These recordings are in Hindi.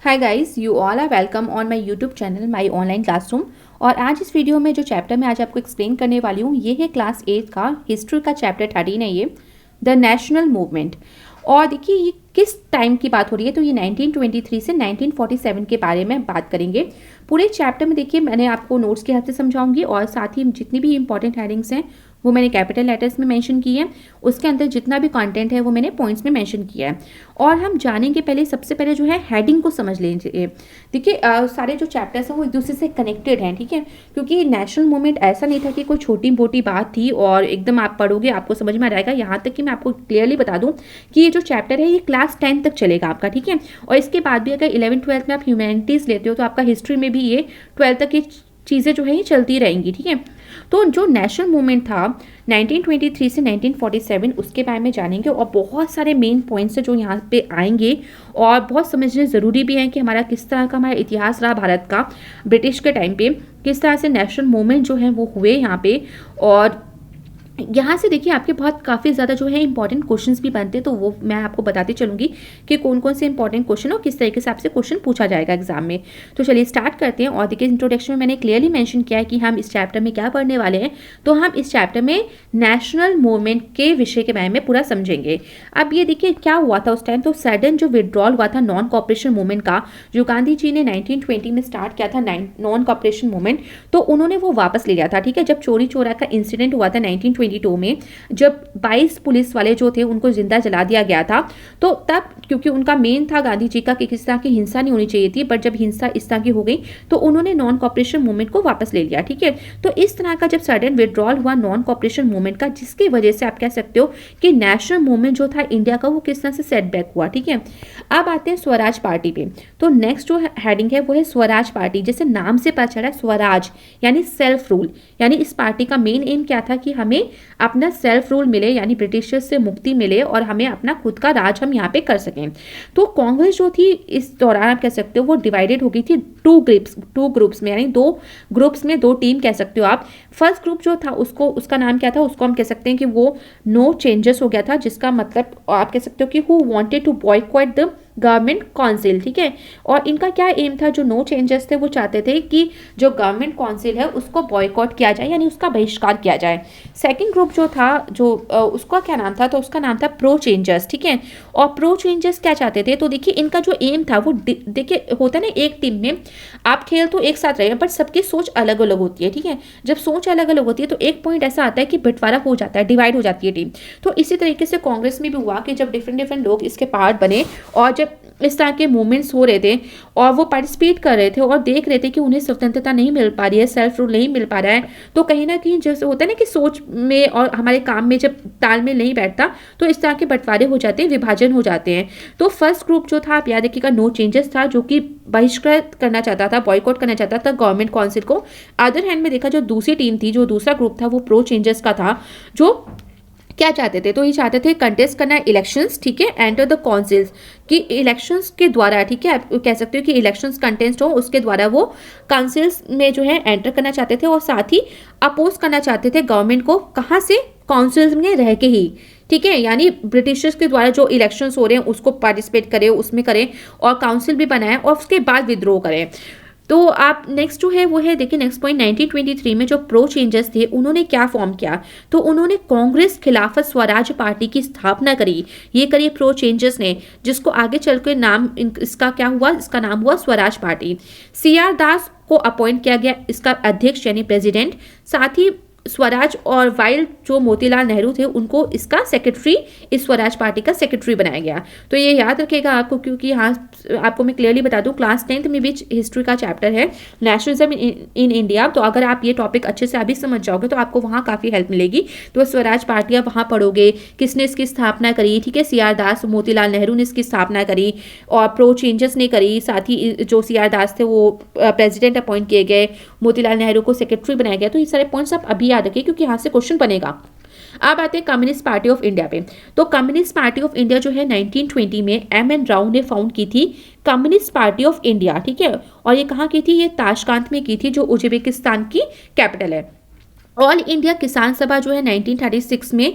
Hi guys, you all are welcome on my YouTube channel my online classroom. और आज इस वीडियो में जो चैप्टर मैं आज आपको एक्सप्लेन करने वाली हूँ ये है क्लास 8 का हिस्ट्री का चैप्टर 13 है ये द नेशनल मूवमेंट। और देखिए ये किस टाइम की बात हो रही है, तो ये 1923 से 1947 के बारे में बात करेंगे। पूरे चैप्टर में देखिए मैंने आपको नोट्स के हेल्प से समझाऊंगी और साथ ही जितनी भी इंपॉर्टेंट हेडिंग्स हैं वो मैंने कैपिटल लेटर्स में मेंशन की है। उसके अंदर जितना भी कंटेंट है वो मैंने पॉइंट्स में मेंशन किया है। और हम जानेंगे पहले, सबसे पहले जो है हेडिंग को समझ लीजिए। देखिए सारे जो चैप्टर्स हैं वो एक दूसरे से कनेक्टेड हैं, ठीक है। क्योंकि नेशनल मूवमेंट ऐसा नहीं था कि कोई छोटी मोटी बात थी और एकदम आप पढ़ोगे आपको समझ में आ जाएगा। यहाँ तक कि मैं आपको क्लियरली बता दूँ कि ये जो चैप्टर है ये क्लास 10 तक चलेगा आपका, ठीक है। और इसके बाद भी अगर 11th-12th में आप ह्यूमैनिटीज़ लेते हो तो आपका हिस्ट्री में भी ये 12th तक की चीज़ें जो है ये चलती रहेंगी, ठीक है। तो जो नेशनल मूवमेंट था 1923 से 1947 उसके बारे में जानेंगे और बहुत सारे मेन पॉइंट्स हैं जो यहाँ पे आएंगे और बहुत समझने ज़रूरी भी है कि हमारा किस तरह का हमारा इतिहास रहा भारत का ब्रिटिश के टाइम पे, किस तरह से नेशनल मूवमेंट जो है वो हुए यहाँ पे। और यहाँ से देखिए आपके बहुत काफ़ी ज़्यादा जो है इंपॉर्टेंट क्वेश्चंस भी बनते हैं, तो वो मैं आपको बताती चलूँगी कि कौन कौन से इंपॉर्टेंट क्वेश्चन और किस तरीके से आपसे क्वेश्चन पूछा जाएगा एग्जाम में। तो चलिए स्टार्ट करते हैं। और देखिए इंट्रोडक्शन में मैंने क्लियरली मेंशन किया है कि हम इस चैप्टर में क्या पढ़ने वाले हैं। तो हम इस चैप्टर में नेशनल मूवमेंट के विषय के बारे में पूरा समझेंगे। अब ये देखिए क्या हुआ था उस टाइम, तो सडन जो विड्रॉल हुआ था नॉन कॉपरेशन मूवमेंट का, जो गांधी जी ने 1920 में स्टार्ट किया था नॉन कॉपरेशन मूवमेंट, तो उन्होंने वो वापस ले लिया था, ठीक है। जब चोरी चोरा का इंसिडेंट हुआ था 1922 में, जब 22 पुलिस वाले जो थे उनको जिंदा जला दिया गया था, तो तब क्योंकि उनका मेन था गांधी जी का कि किसी तरह की हिंसा नहीं होनी चाहिए थी, बट जब हिंसा इस तरह की हो गई तो उन्होंने नॉन कॉपरेशन मूवमेंट को वापस ले लिया, ठीक है। तो इस तरह का जब सडन विड्रॉल हुआ नॉन कॉपरेशन मूवमेंट का, जिसकी वजह से आप कह सकते हो कि नेशनल मूवमेंट जो था इंडिया का वो किस तरह से सेटबैक हुआ, ठीक है। अब आते हैं स्वराज पार्टी पे। तो नेक्स्ट जो हेडिंग है वो है स्वराज पार्टी। जैसे नाम से पता चला स्वराज यानी सेल्फ रूल, यानी इस पार्टी का मेन एम क्या था कि हमें अपना सेल्फ रूल मिले, यानी ब्रिटिशर्स से मुक्ति मिले और हमें अपना खुद का राज हम यहाँ पे कर सकें। तो कांग्रेस जो थी इस दौरान आप कह सकते हो वो डिवाइडेड हो गई थी टू ग्रुप्स में, यानी दो ग्रुप्स में, दो टीम कह सकते हो आप। फर्स्ट ग्रुप जो था उसका नाम क्या था, उसको हम कह सकते हैं कि वो नो चेंजेस हो गया था, जिसका मतलब आप कह सकते हो कि who wanted to boycott the government council, ठीक है। और इनका क्या एम था, जो नो चेंजेस थे वो चाहते थे कि जो गवर्नमेंट काउंसिल है उसको बॉयकॉट किया जाए, यानी उसका बहिष्कार किया जाए। सेकंड ग्रुप जो था उसका क्या नाम था, तो उसका नाम था प्रो चेंजर्स, ठीक है। और प्रो चेंजर्स क्या चाहते थे, तो देखिए इनका जो एम था वो देखिए होता है ना, एक टीम में आप खेल तो एक साथ रहे बट सबकी सोच अलग अलग होती है, ठीक है। जब सोच अलग अलग होती है तो एक पॉइंट ऐसा आता है कि बंटवारा हो जाता है, डिवाइड हो जाती है टीम। तो इसी तरीके से कांग्रेस में भी हुआ कि जब डिफरेंट लोग इसके पार्ट बने और जब इस तरह के मूवमेंट्स हो रहे थे और वो पार्टिसिपेट कर रहे थे और देख रहे थे कि उन्हें स्वतंत्रता नहीं मिल पा रही है, सेल्फ रूल नहीं मिल पा रहा है, तो कहीं ना कहीं जैसे होता है ना कि सोच में और हमारे काम में जब तालमेल नहीं बैठता तो इस तरह के बंटवारे हो जाते हैं, विभाजन हो जाते हैं। तो फर्स्ट ग्रुप जो था आप याद रखिएगा नो चेंजेस था, जो कि बहिष्कृत करना चाहता था, बॉयकॉट करना चाहता था गवर्नमेंट काउंसिल को। अदर हैंड में देखा जो दूसरी टीम थी, जो दूसरा ग्रुप था वो प्रो चेंजेस का था, जो क्या चाहते थे, तो ये चाहते थे कंटेस्ट करना इलेक्शंस, ठीक है, एंटर द काउंसिल्स, कि इलेक्शंस के द्वारा, ठीक है, आप कह सकते हो कि इलेक्शंस कंटेस्ट हो उसके द्वारा वो काउंसिल्स में जो है एंटर करना चाहते थे और साथ ही अपोज करना चाहते थे गवर्नमेंट को, कहाँ से, काउंसिल्स में रह के ही, ठीक है। यानी ब्रिटिशर्स के द्वारा जो इलेक्शंस हो रहे हैं उसको पार्टिसिपेट करें, उसमें करें और काउंसिल भी बनाएं और उसके बाद विद्रोह करें। तो आप नेक्स्ट जो है वो है, देखिए नेक्स्ट पॉइंट 1923 में जो प्रो चेंजर्स थे उन्होंने क्या फॉर्म किया, तो उन्होंने कांग्रेस खिलाफत स्वराज पार्टी की स्थापना करी। ये करी प्रो चेंजर्स ने, जिसको आगे चल के नाम इसका क्या हुआ, इसका नाम हुआ स्वराज पार्टी। CR दास को अपॉइंट किया गया इसका अध्यक्ष यानी प्रेसिडेंट। साथ ही स्वराज और वाइल्ड जो मोतीलाल नेहरू थे उनको इसका सेक्रेटरी, इस स्वराज पार्टी का सेक्रेटरी बनाया गया। तो ये याद रखेगा आपको, क्योंकि यहाँ आपको मैं क्लियरली बता दूं क्लास 10th में भी हिस्ट्री का चैप्टर है नेशनलिज्म इन इंडिया। तो अगर आप ये टॉपिक अच्छे से अभी समझ जाओगे तो आपको वहाँ काफ़ी हेल्प मिलेगी। तो स्वराज पार्टी आप वहाँ पढ़ोगे, किसने इसकी स्थापना करी, ठीक है, CR दास, मोतीलाल नेहरू ने इसकी स्थापना करी और प्रो चेंजर्स ने करी। साथ ही जो CR दास थे वो प्रेसिडेंट अपॉइंट किए गए, मोतीलाल नेहरू को सेक्रेटरी बनाया गया। तो ये सारे पॉइंट्स आप अभी याद रखिए क्योंकि यहाँ से क्वेश्चन बनेगा। अब आते हैं कम्युनिस्ट पार्टी ऑफ इंडिया पे। तो कम्युनिस्ट पार्टी ऑफ इंडिया जो है 1920 में MN राव ने फाउंड की थी कम्युनिस्ट पार्टी ऑफ इंडिया, ठीक है। और ये कहाँ की थी, ये ताशकंद में की थी, जो उज्बेकिस्तान की कैपिटल है। ऑल इंडिया किसान सभा जो है 1936 में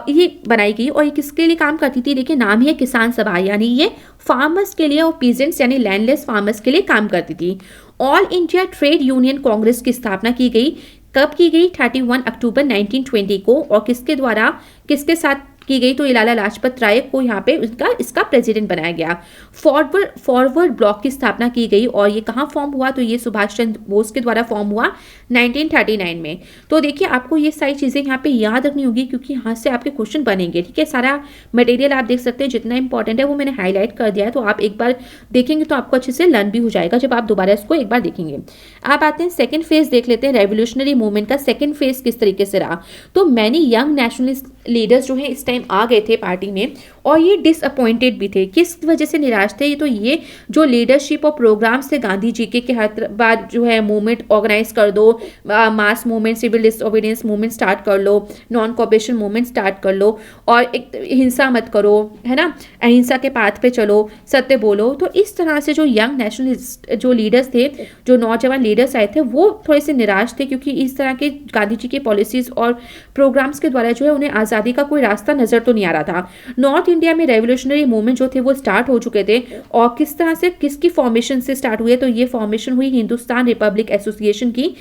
ये बनाई गई और ये किसके लिए काम करती थी? देखिए नाम ही है किसान सभा, यानी ये फार्मर्स के लिए और पीजेंट्स यानी लैंडलेस फार्मर्स के लिए काम करती थी। All India trade union Congress की स्थापना की गई। कब की गई? 31 अक्टूबर 1920 को। और किसके द्वारा, किसके साथ की गई? तो ये लाला लाजपत राय को यहाँ पे इसका प्रेसिडेंट बनाया गया। फॉरवर्ड ब्लॉक की स्थापना की गई और ये कहाँ फॉर्म हुआ? तो ये सुभाष चंद्र बोस के द्वारा फॉर्म हुआ 1939 में। तो देखिए आपको ये सारी चीज़ें यहाँ पे याद रखनी होगी क्योंकि यहाँ से आपके क्वेश्चन बनेंगे, ठीक है। सारा मटेरियल आप देख सकते हैं, जितना इंपॉर्टेंट है वो मैंने हाईलाइट कर दिया है, तो आप एक बार देखेंगे तो आपको अच्छे से लर्न भी हो जाएगा जब आप दोबारा इसको एक बार देखेंगे। आप आते हैं सेकेंड फेज देख लेते हैं। रेवोल्यूशनरी मूवमेंट का सेकेंड फेज किस तरीके से रहा? तो मैनी यंग नेशनलिस्ट लीडर्स जो है इस टाइम आ गए थे पार्टी में और ये डिसअपॉइंटेड भी थे। किस वजह से निराश थे? तो ये जो लीडरशिप और प्रोग्राम्स थे गांधी जी के हर बार जो है मूवमेंट ऑर्गेनाइज कर दो, mass movement, civil disobedience movement start कर लो, नॉन कोऑपरेशन मूवमेंट स्टार्ट कर लो और एक हिंसा मत करो, है ना, अहिंसा के पाथ पे चलो, सत्य बोलो। तो इस तरह से जो यंग नेशनलिस्ट जो लीडर्स थे, जो नौजवान लीडर्स आए थे, वो थोड़े से निराश थे क्योंकि इस तरह के गांधी जी की पॉलिसीज और प्रोग्राम्स के द्वारा जो है उन्हें आज़ादी का कोई रास्ता नजर तो नहीं आ रहा था। नॉर्थ इंडिया में रेवोल्यूशनरी मूवमेंट जो थे वो स्टार्ट हो चुके थे और किस तरह से, किसकी फॉर्मेशन से स्टार्ट हुए? तो ये फॉर्मेशन हुई हिंदुस्तान रिपब्लिक एसोसिएशन की,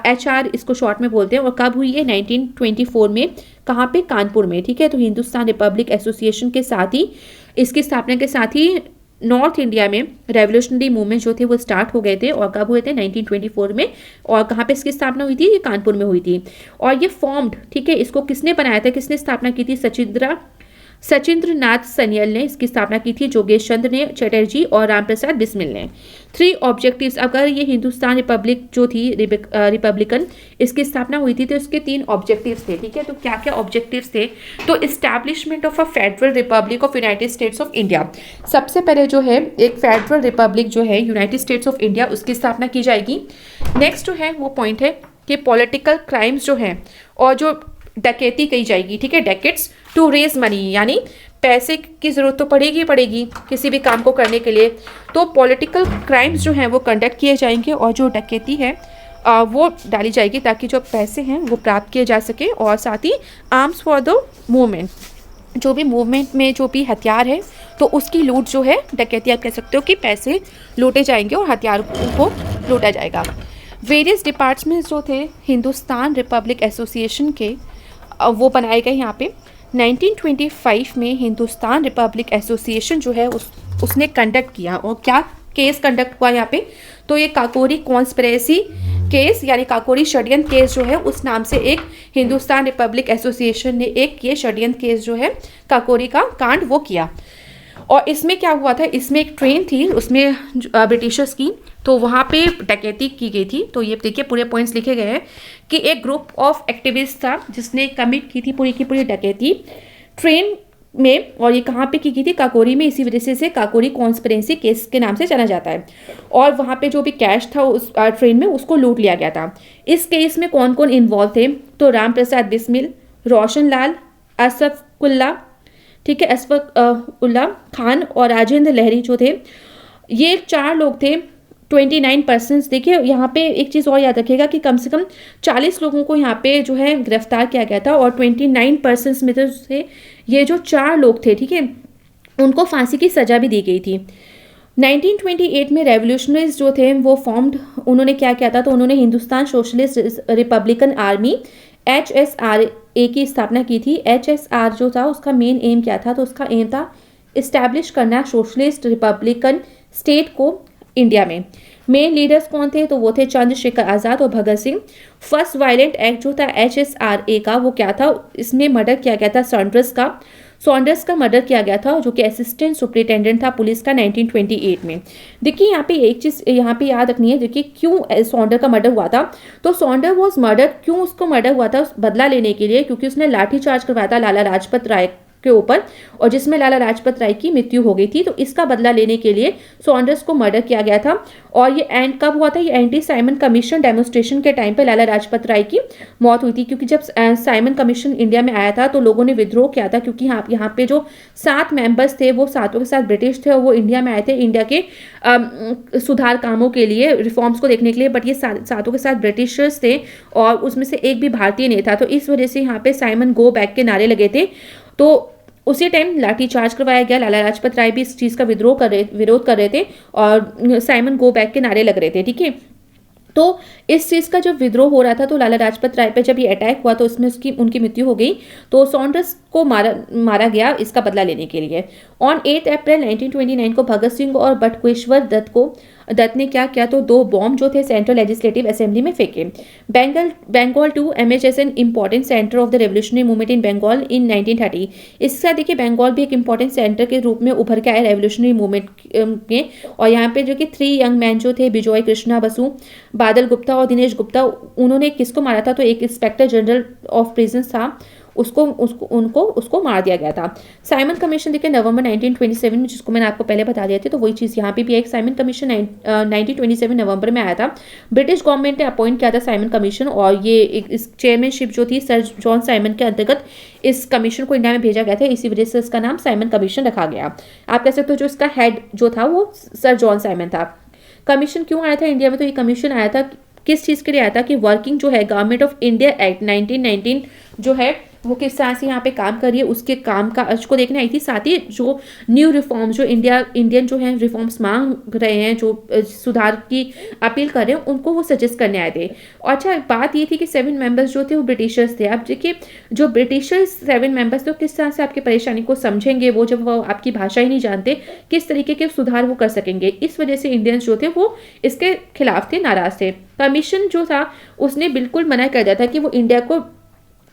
HR इसको शॉर्ट में बोलते हैं। और कब हुई है? 1924 में। कहाँ पे? कानपुर में, ठीक है। तो हिंदुस्तान रिपब्लिक एसोसिएशन के साथ ही, इसकी स्थापना के साथ ही नॉर्थ इंडिया में रेवोल्यूशनरी मूवमेंट जो थे वो स्टार्ट हो गए थे। और कब हुए थे? 1924 में। और कहाँ पे इसकी स्थापना हुई थी? ये कानपुर में हुई थी। और ये फॉर्म्ड, ठीक है, इसको किसने बनाया था, किसने स्थापना की थी? सचिंद्र नाथ सन्याल ने इसकी स्थापना की थी, जोगेश चंद्र ने चटर्जी और रामप्रसाद बिस्मिल ने। 3 ऑब्जेक्टिव्स, अगर ये हिंदुस्तान रिपब्लिक जो थी रिपब्लिकन, इसकी स्थापना हुई थी तो इसके 3 ऑब्जेक्टिव्स थे, ठीक है। तो क्या क्या ऑब्जेक्टिव्स थे? तो establishment of a federal Republic of United states of India. सबसे पहले जो है एक फेडरल रिपब्लिक जो है यूनाइटेड स्टेट्स ऑफ इंडिया, उसकी स्थापना की जाएगी। नेक्स्ट जो है वो पॉइंट है कि पॉलिटिकल क्राइम्स जो है और जो डकैती की जाएगी, ठीक है, डैकेट्स टू रेज मनी, यानी पैसे की ज़रूरत तो पड़ेगी किसी भी काम को करने के लिए। तो पॉलिटिकल क्राइम्स जो हैं वो कंडक्ट किए जाएंगे और जो डकैती है वो डाली जाएगी ताकि जो पैसे हैं वो प्राप्त किए जा सके। और साथ ही आर्म्स फॉर द मूवमेंट, जो भी मूवमेंट में जो भी हथियार है तो उसकी लूट जो है, डकैती आप कह सकते हो कि पैसे लूटे जाएंगे और हथियार को लूटा जाएगा। वेरियस डिपार्टमेंट्स जो थे हिंदुस्तान रिपब्लिक एसोसिएशन के वो बनाए गए यहाँ पे। 1925 में हिंदुस्तान रिपब्लिक एसोसिएशन जो है उसने कंडक्ट किया। और क्या केस कंडक्ट हुआ यहाँ पे? तो ये काकोरी कॉन्स्पिरेसी केस यानी काकोरी षड्यंत्र केस जो है उस नाम से एक हिंदुस्तान रिपब्लिक एसोसिएशन ने एक ये षड्यंत्र केस जो है काकोरी का कांड वो किया। और इसमें क्या हुआ था? इसमें एक ट्रेन थी, उसमें ब्रिटिशर्स की, तो वहाँ पे डकैती की गई थी। तो ये देखिए पूरे पॉइंट्स लिखे गए हैं कि एक ग्रुप ऑफ एक्टिविस्ट था जिसने कमिट की थी पूरी की पूरी डकैती ट्रेन में। और ये कहाँ पे की गई थी? काकोरी में। इसी वजह से काकोरी कॉन्स्पिरेसी केस के नाम से जाना जाता है। और वहाँ पे जो भी कैश था उस ट्रेन में उसको लूट लिया गया था। इस केस में कौन कौन इन्वॉल्व थे? तो राम प्रसाद बिस्मिल, रोशन लाल, असफकुल्ला, ठीक है, असफकुल्ला खान और राजेंद्र लहरी जो थे, ये 4 लोग थे। 29%, देखिए यहाँ पे एक चीज़ और याद रखिएगा कि कम से कम 40 लोगों को यहाँ पे जो है गिरफ्तार किया गया था और 29% में से ये जो 4 लोग थे, ठीक है, उनको फांसी की सज़ा भी दी गई थी। 1928 में रेवोल्यूशनरीज जो थे वो फॉर्म्ड। उन्होंने क्या किया था? तो उन्होंने Hindustan socialist Republican army HSRA की स्थापना की थी। HSR जो था उसका मेन एम क्या था? तो उसका एम था इस्टेब्लिश करना सोशलिस्ट रिपब्लिकन स्टेट को इंडिया में। मेन लीडर्स कौन थे? तो वो थे चंद्रशेखर आज़ाद और Bhagat Singh. First violent act जो था HSRA का वो क्या था? इसमें मर्डर किया गया था सॉन्डर्स का मर्डर किया गया था जो कि असिस्टेंट सुपरिटेंडेंट था पुलिस का 1928 में। देखिए यहाँ पे एक चीज़ यहाँ पे याद रखनी है, देखिए क्यों सॉन्डर का मर्डर हुआ था। तो सॉन्डर वॉज मर्डर, क्यों उसको मर्डर हुआ था? बदला लेने के लिए, क्योंकि उसने लाठीचार्ज करवाया था लाला लाजपत राय के ऊपर और जिसमें लाला लाजपत राय की मृत्यु हो गई थी। तो इसका बदला लेने के लिए सॉन्डर्स को मर्डर किया गया था। और ये एंड कब हुआ था? ये एंटी साइमन कमीशन डेमोन्स्ट्रेशन के टाइम पे लाला लाजपत राय की मौत हुई थी, क्योंकि जब साइमन कमीशन इंडिया में आया था तो लोगों ने विद्रोह किया था, क्योंकि यहाँ पे जो 7 मेंबर्स थे वो सातों के साथ ब्रिटिश थे और वो इंडिया में आए थे इंडिया के सुधार कामों के लिए, रिफॉर्म्स को देखने के लिए, बट ये सातों के साथ ब्रिटिशर्स थे और उसमें से एक भी भारतीय नहीं था। तो इस वजह से यहाँ पे साइमन गो बैक के नारे लगे थे। तो उसी टाइम लाठीचार्ज करवाया गया। लाला लाजपत राय भी इस चीज़ का विरोध कर रहे थे और साइमन गो बैक के नारे लग रहे थे, ठीक है। तो इस चीज़ का जब विद्रोह हो रहा था तो लाला लाजपत राय पे जब ये अटैक हुआ तो उसमें उनकी मृत्यु हो गई। तो सॉन्डर्स को मारा गया इसका बदला लेने के लिए। ऑन 8 अप्रैल 1929 को भगत सिंह और बटुकेश्वर दत्त ने क्या किया? तो 2 बॉम्ब जो थे सेंट्रल लेजिस्लेटिव असेंबली में फेंके। बंगाल टू एमएच एस एन important centre of the revolutionary movement in Bengal in 1930। इसका देखिए बंगाल भी एक इंपॉर्टेंट सेंटर के रूप में उभर के आया रेवोल्यूशनरी मूवमेंट में। और यहाँ पे जो कि 3 यंग मैन जो थे, विजय कृष्णा बसु, बादल गुप्ता और दिनेश गुप्ता, उन्होंने किसको मारा था? तो एक इंस्पेक्टर जनरल ऑफ प्रिजन था, उसको मार दिया गया था। साइमन कमीशन देखिए नवंबर 1927 में, जिसको मैंने आपको पहले बता दिया था, तो वही चीज़ यहाँ पे भी एक साइमन कमीशन 1927 नवंबर में आया था। ब्रिटिश गवर्नमेंट ने अपॉइंट किया था साइमन कमीशन और ये इस चेयरमैनशिप जो थी सर जॉन साइमन के अंतर्गत इस कमीशन को इंडिया में भेजा गया था, इसी वजह से इसका नाम साइमन कमीशन रखा गया। आप कह सकते हो जो इसका हेड जो था वो सर जॉन साइमन था। कमीशन क्यों आया था इंडिया में? तो ये कमीशन आया था किस चीज़ के लिए आया था कि वर्किंग जो है गवर्नमेंट ऑफ इंडिया एक्ट 1919 जो है वो किस तरह से यहाँ पे काम कर रही है, उसके काम का अर्ज को देखने आई थी। साथ ही जो न्यू रिफॉर्म्स जो इंडियन जो है रिफॉर्म्स मांग रहे हैं, जो सुधार की अपील कर रहे हैं, उनको वो सजेस्ट करने आए थे। और अच्छा बात ये थी कि 7 मेंबर्स जो थे वो ब्रिटिशर्स थे। अब देखिए जो ब्रिटिशर्स 7 मेंबर्स थे किस तरह से आपकी परेशानी को समझेंगे, वो जब वो आपकी भाषा ही नहीं जानते, किस तरीके के सुधार वो कर सकेंगे। इस वजह से इंडियंस जो थे वो इसके खिलाफ थे, नाराज थे। कमीशन जो था उसने बिल्कुल मना कर दिया था कि वो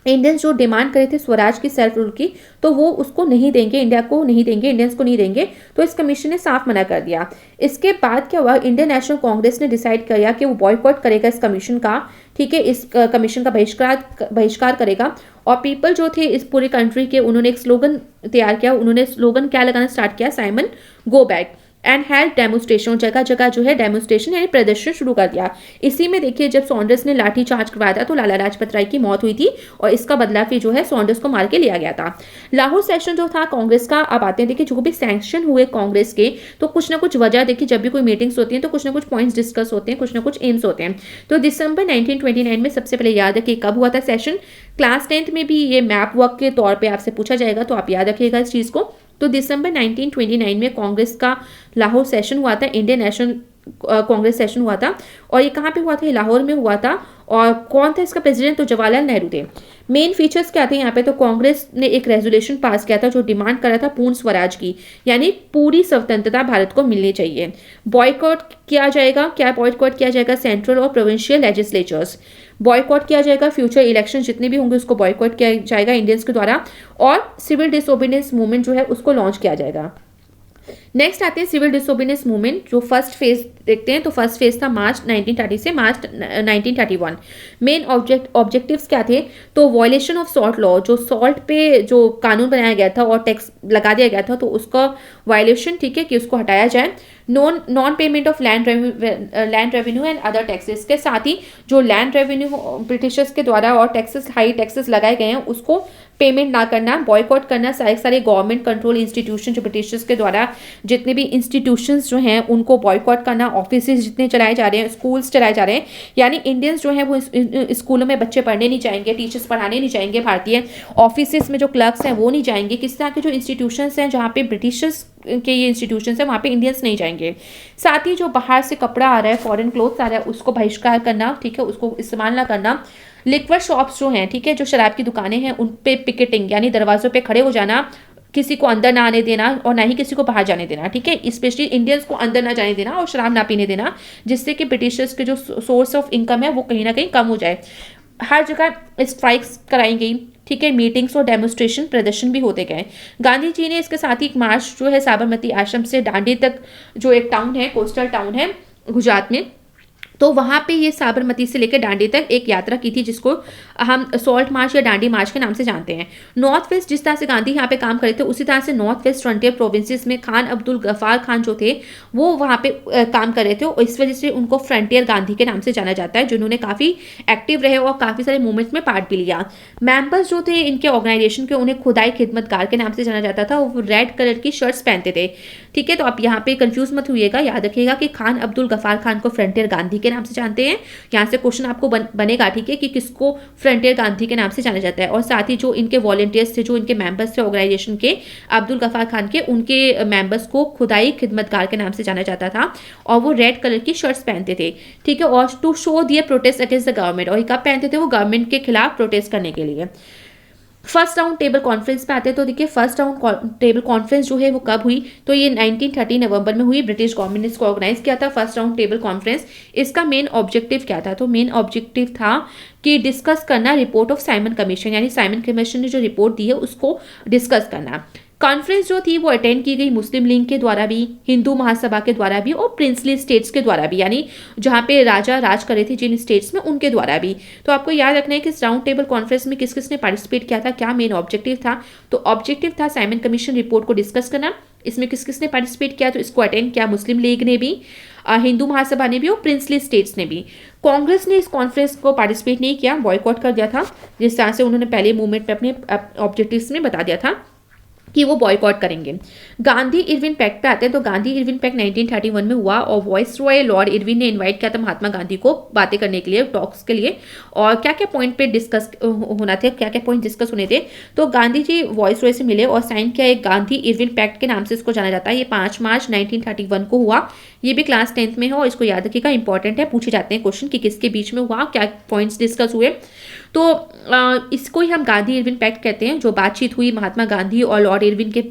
इंडियंस जो डिमांड करे थे स्वराज की, सेल्फ रूल की, तो वो उसको नहीं देंगे, इंडिया को नहीं देंगे, इंडियंस को नहीं देंगे। तो इस कमीशन ने साफ मना कर दिया। इसके बाद क्या हुआ? इंडियन नेशनल कांग्रेस ने डिसाइड किया कि वो बॉयकॉट करेगा इस कमीशन का, ठीक है, इस कमीशन का बहिष्कार करेगा। और पीपल जो थे इस पूरी कंट्री के, उन्होंने एक स्लोगन तैयार किया। उन्होंने स्लोगन क्या लगाना स्टार्ट किया? Simon go back and held demonstration. जगह जगह जो है डेमोन्स्ट्रेशन यानी प्रदर्शन शुरू कर दिया। इसी में देखिए जब सॉन्डर्स ने लाठी चार्ज करवाया था तो लाला लाजपत राय की मौत हुई थी और इसका बदला फिर जो है सॉन्डर्स को मार के लिया गया था। लाहौर सेशन जो था कांग्रेस का, अब आते हैं देखिए जो भी सैंक्शन हुए कांग्रेस के, तो कुछ ना कुछ वजह देखिए, जब भी कोई मीटिंग्स होती हैं तो कुछ ना कुछ पॉइंट्स डिस्कस होते हैं, कुछ ना कुछ एम्स होते हैं। तो दिसंबर 1929 में सबसे पहले याद रखिए कब हुआ था सेशन। क्लास 10th में भी ये मैप वर्क के तौर पर आपसे पूछा जाएगा, तो आप याद रखिएगा इस चीज़ को। तो दिसंबर 1929 में कांग्रेस का लाहौर सेशन हुआ था, इंडियन नेशनल कांग्रेस सेशन हुआ था। और ये कहाँ पे हुआ था? लाहौर में हुआ था। और कौन था इसका प्रेसिडेंट? तो जवाहरलाल नेहरू थे। मेन फीचर्स क्या थे यहाँ पे? तो कांग्रेस ने एक रेजोल्यूशन पास किया था जो डिमांड कर रहा था पूर्ण स्वराज की, यानी पूरी स्वतंत्रता भारत को मिलनी चाहिए। बॉयकॉट किया जाएगा, क्या बॉयकॉट किया जाएगा? सेंट्रल और प्रोविंशियल लेजिस्लेचर्स बॉयकॉट किया जाएगा। फ्यूचर इलेक्शन जितने भी होंगे उसको बॉयकॉट किया जाएगा इंडियंस के द्वारा। और सिविल डिसोबीडियंस मूवमेंट जो है उसको लॉन्च किया जाएगा। नेक्स्ट आते हैं सिविल डिसोबीडियंस मूवमेंट। जो फर्स्ट फेज देखते हैं तो फर्स्ट फेज था मार्च 1930 से मार्च 1931। मेन ऑब्जेक्टिव्स क्या थे? तो वॉयलेशन ऑफ सॉल्ट लॉ, जो सॉल्ट पे जो कानून बनाया गया था और टैक्स लगा दिया गया था, तो उसका वायलेशन, ठीक है, कि उसको हटाया जाए। Non payment of land revenue and other taxes, के साथ ही जो लैंड रेवेन्यू ब्रिटिशर्स के द्वारा और टैक्सेस, हाई टैक्सेस लगाए गए हैं उसको पेमेंट ना करना, बॉयकॉट करना। सारे गवर्नमेंट कंट्रोल इंस्टीट्यूशन जो ब्रिटिशर्स के द्वारा जितने भी इंस्टीट्यूशंस जो हैं उनको बॉयकॉट करना। ऑफिसेज जितने चलाए जा रहे हैं, स्कूल्स चलाए जा रहे हैं, यानी इंडियंस जो हैं वो स्कूलों में बच्चे पढ़ने नहीं जाएंगे, टीचर्स पढ़ाने नहीं जाएंगे भारतीय। ऑफिसेज में जो क्लर्क्स हैं वो नहीं जाएंगे। किस तरह के जो इंस्टीट्यूशंस हैं जहाँ पे ब्रिटिशर्स के ये इंस्टीट्यूशंस हैं वहाँ पे इंडियंस नहीं जाएंगे। साथ ही जो बाहर से कपड़ा आ रहा है, फॉरेन क्लोथ्स आ रहा है, उसको बहिष्कार करना, ठीक है, उसको इस्तेमाल ना करना। लिक्वर शॉप्स जो हैं, ठीक है, जो शराब की दुकानें हैं, उन पे पिकेटिंग यानी दरवाजों पे खड़े हो जाना, किसी को अंदर ना आने देना और ना ही किसी को बाहर जाने देना, ठीक है, स्पेशली इंडियंस को अंदर ना जाने देना और शराब ना पीने देना, जिससे कि ब्रिटिशर्स के जो सोर्स ऑफ इनकम है वो कहीं ना कहीं कम हो जाए। हर जगह स्ट्राइक्स कराई गई, ठीक है, मीटिंग्स और डेमोन्स्ट्रेशन प्रदर्शन भी होते गए। गांधी जी ने इसके साथ ही एक मार्च जो है साबरमती आश्रम से दांडी तक, जो एक टाउन है, कोस्टल टाउन है गुजरात में, तो वहाँ पे ये साबरमती से लेकर दांडी तक एक यात्रा की थी, जिसको हम सॉल्ट मार्च या दांडी मार्च के नाम से जानते हैं। नॉर्थ वेस्ट, जिस तरह से गांधी यहाँ पे काम करे थे, उसी तरह से नॉर्थ वेस्ट फ्रंटियर प्रोविंसेस में खान अब्दुल गफ्फार खान जो थे वो वहाँ पे काम कर रहे थे, और इस वजह से उनको फ्रंटियर गांधी के नाम से जाना जाता है, जिन्होंने काफ़ी एक्टिव रहे और काफ़ी सारे मूवमेंट्स में पार्ट भी लिया। मेंबर्स जो थे इनके ऑर्गेनाइजेशन के, उन्हें खुदाई खिदमतगार के नाम से जाना जाता था, वो रेड कलर की शर्ट्स पहनते थे। ठीक है, तो आप यहाँ पे कंफ्यूज मत होइएगा, याद रखिएगा कि खान अब्दुल गफ्फार खान को फ्रंटियर गांधी के नाम से जानते हैं। यहाँ से क्वेश्चन आपको बनेगा, ठीक है, कि किसको फ्रंटियर गांधी के नाम से जाना जाता है। और साथ ही जो इनके वॉलंटियर्स थे, जो इनके मेंबर्स थे ऑर्गेनाइजेशन के अब्दुल गफ्फार खान के, उनके मेंबर्स को खुदाई खिदमतगार के नाम से जाना जाता था, और वो रेड कलर की शर्ट्स पहनते थे। ठीक है, और to show their protest against the government, और ये कब पहनते थे, वो गवर्नमेंट के खिलाफ प्रोटेस्ट करने के लिए। फर्स्ट राउंड टेबल कॉन्फ्रेंस पे आते हैं, तो देखिए फर्स्ट राउंड टेबल कॉन्फ्रेंस जो है वो कब हुई, तो ये 1930 नवंबर में हुई। ब्रिटिश गवर्नमेंट ने इसको ऑर्गेनाइज किया था फर्स्ट राउंड टेबल कॉन्फ्रेंस। इसका मेन ऑब्जेक्टिव क्या था, तो मेन ऑब्जेक्टिव था कि डिस्कस करना रिपोर्ट ऑफ साइमन कमीशन, यानी साइमन कमीशन ने जो रिपोर्ट दी है उसको डिस्कस करना। कॉन्फ्रेंस जो थी वो अटेंड की गई मुस्लिम लीग के द्वारा भी, हिंदू महासभा के द्वारा भी, और प्रिंसली स्टेट्स के द्वारा भी, यानी जहाँ पे राजा राज करे थे जिन स्टेट्स में, उनके द्वारा भी। तो आपको याद रखना है कि इस राउंड टेबल कॉन्फ्रेंस में किस किसने पार्टिसिपेट किया था, क्या मेन ऑब्जेक्टिव था। तो ऑब्जेक्टिव था साइमन कमीशन रिपोर्ट को डिस्कस करना। इसमें किस किसने पार्टिसिपेट किया, तो इसको अटेंड किया मुस्लिम लीग ने भी, हिंदू महासभा ने भी, और प्रिंसली स्टेट्स ने भी। कांग्रेस ने इस कॉन्फ्रेंस को पार्टिसिपेट नहीं किया, बॉयकॉट कर दिया था, जिस तरह से उन्होंने पहले मूवमेंट में अपने ऑब्जेक्टिव्स में बता दिया था कि वो बॉयकॉट करेंगे। गांधी इरविन पैक्ट पे आते हैं, तो गांधी इरविन पैक्ट 1931 में हुआ, और वॉइस रॉय लॉर्ड इरविन ने इनवाइट किया था महात्मा गांधी को बातें करने के लिए, टॉक्स के लिए, और क्या क्या पॉइंट पे डिस्कस होना थे, क्या क्या पॉइंट डिस्कस होने थे। तो गांधी जी वॉइस रॉय से मिले और साइन किया एक गांधी इरविन पैक्ट के नाम से इसको जाना जाता है। ये 5 मार्च 1931 को हुआ। ये भी क्लास 10th में है, और इसको याद रखिएगा, इंपॉर्टेंट है, पूछे जाते हैं क्वेश्चन कि किसके बीच में हुआ, क्या पॉइंट्स डिस्कस हुए। तो इसको ही हम गांधी इरविन पैक्ट कहते हैं, जो बातचीत हुई महात्मा गांधी और लॉर्ड इरविन के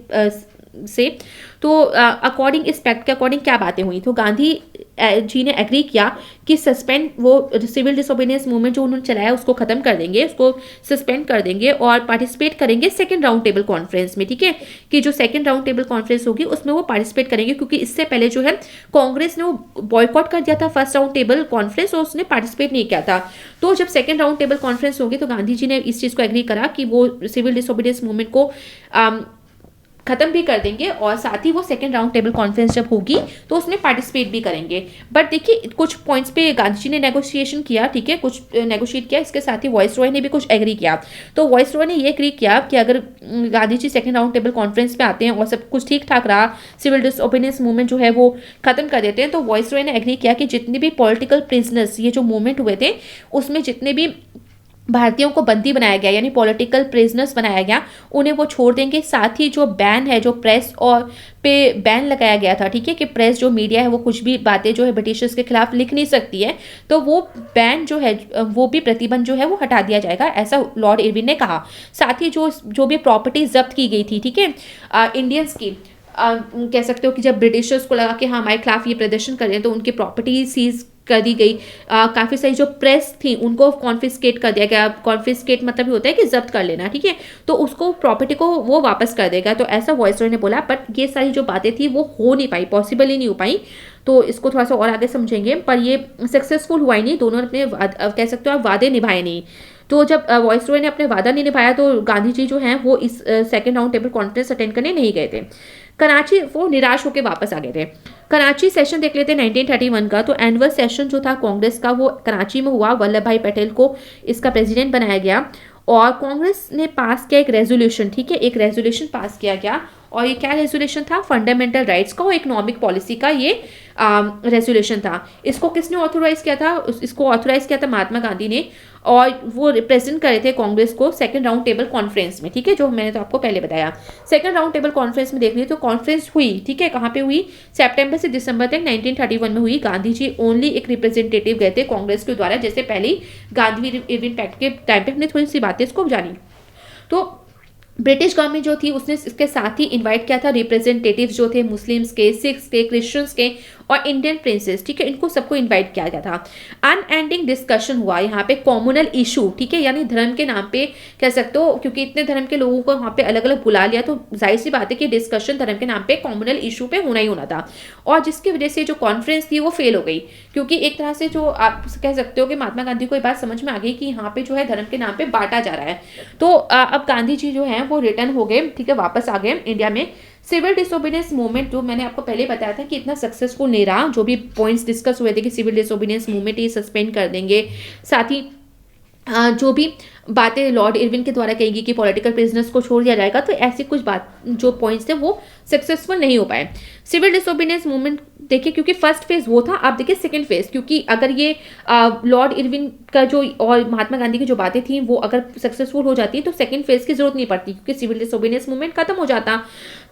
से। तो अकॉर्डिंग इस पैक्ट के अकॉर्डिंग क्या बातें हुई, तो गांधी जी ने एग्री किया कि सस्पेंड वो सिविल डिसोबीडियंस मूवमेंट जो उन्होंने चलाया उसको खत्म कर देंगे, उसको सस्पेंड कर देंगे, और पार्टिसिपेट करेंगे सेकंड राउंड टेबल कॉन्फ्रेंस में। ठीक है, कि जो सेकंड राउंड टेबल कॉन्फ्रेंस होगी उसमें वो पार्टिसिपेट करेंगे, क्योंकि इससे पहले जो है कांग्रेस ने वो बॉयकॉट कर दिया था फर्स्ट राउंड टेबल कॉन्फ्रेंस, और उसने पार्टिसिपेट नहीं किया था। तो जब सेकंड राउंड टेबल कॉन्फ्रेंस होगी तो गांधी जी ने इस चीज़ को एग्री करा कि वो सिविल डिसोबीडियंस मूवमेंट को खत्म भी कर देंगे, और साथ ही वो सेकंड राउंड टेबल कॉन्फ्रेंस जब होगी तो उसमें पार्टिसिपेट भी करेंगे। बट देखिए कुछ पॉइंट्स पे गांधी जी ने नेगोशिएशन किया, ठीक है, कुछ नेगोशिएट किया, इसके साथ ही वॉइस रॉय ने भी कुछ एग्री किया। तो वॉइस रॉय ने ये एग्री किया कि अगर Gandhi ji second round table conference पे आते हैं और सब कुछ ठीक ठाक रहा, सिविल डिसओबीडियंस मूवमेंट जो है वो खत्म कर देते हैं, तो वॉइस रॉय ने एग्री किया कि जितने भी पॉलिटिकल प्रिजनर्स, ये जो मूवमेंट हुए थे उसमें जितने भी भारतीयों को बंदी बनाया गया, यानी पॉलिटिकल प्रिजनर्स बनाया गया, उन्हें वो छोड़ देंगे। साथ ही जो बैन है, जो प्रेस और पे बैन लगाया गया था, ठीक है, कि प्रेस जो मीडिया है वो कुछ भी बातें जो है ब्रिटिशर्स के खिलाफ लिख नहीं सकती है, तो वो बैन जो है, वो भी प्रतिबंध जो है वो हटा दिया जाएगा, ऐसा लॉर्ड इरविन ने कहा। साथ ही जो भी प्रॉपर्टी जब्त की गई थी, ठीक है, इंडियंस की, कह सकते हो कि जब ब्रिटिशर्स को लगा कि हाँ हमारे खिलाफ ये प्रदर्शन कर रहे हैं, तो उनकी प्रॉपर्टी सीज कर दी गई। काफ़ी सारी जो प्रेस थी उनको कॉन्फिस्केट कर दिया गया। कॉन्फिस्केट मतलब ये होता है कि जब्त कर लेना, ठीक है, तो उसको प्रॉपर्टी को वो वापस कर देगा, तो ऐसा वॉइसरॉय ने बोला। बट ये सारी जो बातें थी वो हो नहीं पाई, पॉसिबल ही नहीं हो पाई, तो इसको थोड़ा सा और आगे समझेंगे। पर ये सक्सेसफुल हुआ ही नहीं, दोनों ने अपने कह सकते हो आप वादे निभाए नहीं। तो जब वॉइसरॉय ने अपने वादा नहीं निभाया तो गांधी जी जो हैं वो इस second round table conference attend करने नहीं गए थे। कराची वो निराश होकर वापस आ गए थे। कराची सेशन देख लेते हैं 1931 का। तो एनुअल सेशन जो था कांग्रेस का वो कराची में हुआ। वल्लभ भाई पटेल को इसका प्रेसिडेंट बनाया गया और कांग्रेस ने पास किया एक रेजोल्यूशन, ठीक है, एक रेजोल्यूशन पास किया गया। और ये क्या रेजोल्यूशन था? फंडामेंटल राइट्स का और इकोनॉमिक पॉलिसी का ये रेजोल्यूशन था। इसको किसने ऑथोराइज किया था? इसको ऑथोराइज किया था महात्मा गांधी ने, और वो रिप्रेजेंट करे थे कांग्रेस को सेकंड राउंड टेबल कॉन्फ्रेंस में, ठीक है, जो मैंने तो आपको पहले बताया। सेकंड राउंड टेबल कॉन्फ्रेंस में देख लीजिए तो कॉन्फ्रेंस हुई, ठीक है, कहाँ पे हुई? सितंबर से दिसंबर तक 1931 में हुई। गांधी जी ओनली एक रिप्रेजेंटेटिव गए थे कांग्रेस के द्वारा, जैसे पहले गांधी इरविन पैक्ट के टाइम पे हमने थोड़ी सी बातें इसको जानी। तो ब्रिटिश गवर्नमेंट जो थी उसने इसके साथ ही इनवाइट किया था रिप्रेजेंटेटिव्स जो थे मुस्लिम्स के, सिख्स के, क्रिश्चियंस के और इंडियन प्रिंसेस, ठीक है, इनको सबको इनवाइट किया गया था। अनएंडिंग डिस्कशन हुआ यहाँ पे कॉम्युनल इशू, ठीक है, यानी धर्म के नाम पे कह सकते हो, क्योंकि इतने धर्म के लोगों को वहाँ पे अलग अलग बुला लिया तो जाहिर सी बात है कि डिस्कशन धर्म के नाम पे कॉम्युनल इशू पे होना ही होना था। और जिसकी वजह से जो कॉन्फ्रेंस थी वो फेल हो गई, क्योंकि एक तरह से जो आप कह सकते हो कि महात्मा गांधी को ये बात समझ में आ गई कि यहाँ पे जो है धर्म के नाम पे बांटा जा रहा है। तो अब गांधी जी जो है वो रिटर्न हो गए, ठीक है, वापस आ गए इंडिया में। सिविल डिसोबीडियंस मूवमेंट जो मैंने आपको पहले बताया था कि इतना सक्सेसफुल नहीं रहा, जो भी पॉइंट्स डिस्कस हुए थे कि सिविल डिसोबीडियंस मूवमेंट ये सस्पेंड कर देंगे, साथ ही जो भी बातें लॉर्ड इरविन के द्वारा कहेगी कि पॉलिटिकल प्रिजनर्स को छोड़ दिया जाएगा, तो ऐसी कुछ बात जो पॉइंट्स थे वो सक्सेसफुल नहीं हो पाए। सिविल डिसोबीडियंस मूवमेंट देखिए, क्योंकि फर्स्ट फेज वो था, आप देखिए सेकंड फेज, क्योंकि अगर ये लॉर्ड इरविन का जो और महात्मा गांधी की जो बातें थी वो अगर सक्सेसफुल हो जाती तो सेकंड फेज की जरूरत नहीं पड़ती, क्योंकि सिविल डिसोबीडियंस मूवमेंट खत्म हो जाता।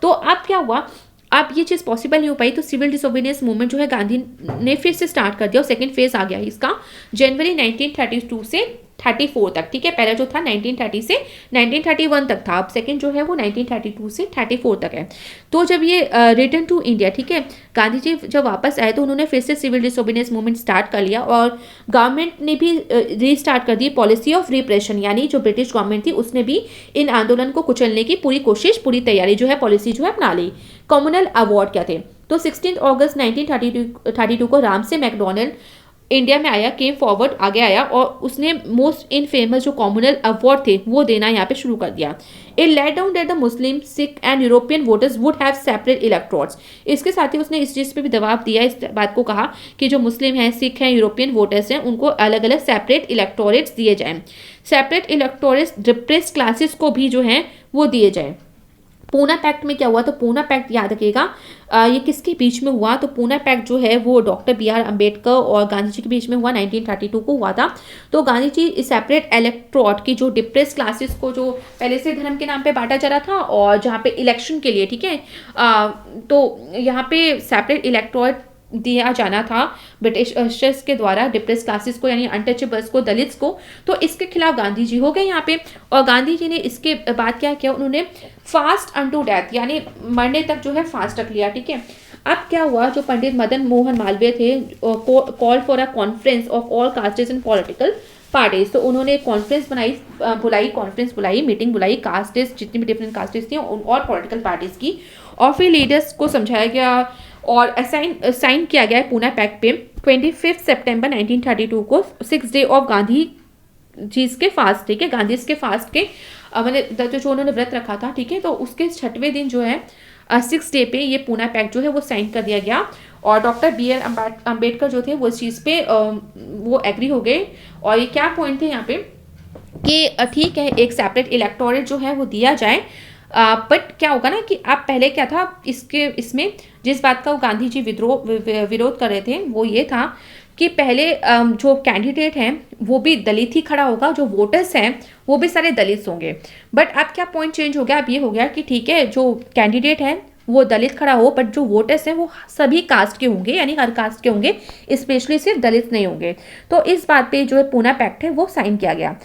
तो अब क्या हुआ, अब ये चीज़ पॉसिबल नहीं हो पाई, तो सिविल डिसोबीडियंस मूवमेंट जो है गांधी ने फिर से स्टार्ट कर दिया और सेकंड फेज आ गया इसका जनवरी 1932 से 34 तक, ठीक है। पहला जो था 1930 से 1931 तक था, अब सेकंड जो है वो 1932 से 34 तक है। तो जब ये रिटर्न टू इंडिया, ठीक है, गांधी जी जब वापस आए तो उन्होंने फिर से सिविल डिसोबीडियंस मूवमेंट स्टार्ट कर लिया और गवर्नमेंट ने भी रीस्टार्ट कर दी पॉलिसी ऑफ रिप्रेशन, यानी जो ब्रिटिश गवर्नमेंट थी उसने भी इन आंदोलन को कुचलने की पूरी कोशिश, पूरी तैयारी जो है, पॉलिसी जो है अपना ली। कम्युनल अवार्ड क्या थे, तो 16 अगस्त 1932 को राम से मैकडोनल्ड इंडिया में आया, केम फॉरवर्ड आगे आया और उसने मोस्ट इन फेमस जो कम्युनल अवार्ड थे वो देना यहाँ पे शुरू कर दिया। It let down that the Muslim, Sikh and European voters would have separate electorates. इसके साथ ही उसने इस चीज़ पे भी दबाव दिया, इस बात को कहा कि जो मुस्लिम हैं, सिख हैं, यूरोपियन वोटर्स हैं, उनको अलग अलग सेपरेट इलेक्टोरेट्स दिए जाएं। सेपरेट इलेक्टोरेट्स डिप्रेस्ड क्लासेस को भी जो हैं वो दिए जाएं। पूना पैक्ट में क्या हुआ, तो पूना पैक्ट याद रखिएगा ये किसके बीच में हुआ, तो पूना पैक्ट जो है वो डॉक्टर BR अम्बेडकर और गांधी जी के बीच में हुआ, 1932 को हुआ था। तो गांधी जी सेपरेट इलेक्टोरेट की जो डिप्रेस क्लासेस को जो पहले से धर्म के नाम पे बांटा जा रहा था और जहाँ पे इलेक्शन के लिए, ठीक है, तो यहाँ पे सेपरेट इलेक्टोरेट दिया जाना था ब्रिटिशर्स के द्वारा डिप्रेस क्लासेस को, यानी अनटचेबल्स को, दलित्स को। तो इसके खिलाफ गांधी जी हो गए यहाँ पे, और गांधी जी ने इसके बाद क्या किया, उन्होंने फास्ट अनटू डेथ, यानी मरने तक जो है फास्ट रख लिया, ठीक है। अब क्या हुआ, जो पंडित मदन मोहन मालवीय थे, call for a conference of all castes and political parties, तो उन्होंने कॉन्फ्रेंस बुलाई, मीटिंग बुलाई, कास्टेस जितनी भी डिफरेंट कास्टेस थी और पॉलिटिकल पार्टीज की, और फिर लीडर्स को समझाया गया और साइन किया गया है पूना पैक्ट पे 25 सितंबर 1932 को, 6 डे ऑफ गांधी जी के फास्ट, ठीक है, गांधी के फास्ट के मतलब जो उन्होंने व्रत रखा था, ठीक है, तो उसके 6वें दिन जो है 6 डे पे ये पूना पैक्ट जो है वो साइन कर दिया गया और डॉक्टर BR अम्बेडकर जो थे वो इस चीज़ पे वो एग्री हो गए। और ये क्या पॉइंट थे यहाँ पे कि ठीक है एक सेपरेट इलेक्टोरेट जो है वो दिया जाए, बट क्या होगा ना कि आप पहले क्या था इसमें जिस बात का वो गांधी जी विरोध कर रहे थे वो ये था कि पहले जो कैंडिडेट हैं वो भी दलित ही खड़ा होगा, जो वोटर्स हैं वो भी सारे दलित होंगे। बट अब क्या पॉइंट चेंज हो गया, अब ये हो गया कि ठीक है जो कैंडिडेट हैं वो दलित खड़ा हो, बट जो वोटर्स हैं वो सभी कास्ट के होंगे, यानी हर कास्ट के होंगे, स्पेशली सिर्फ दलित नहीं होंगे। तो इस बात पे जो है पूना पैक्ट है वो साइन किया गया।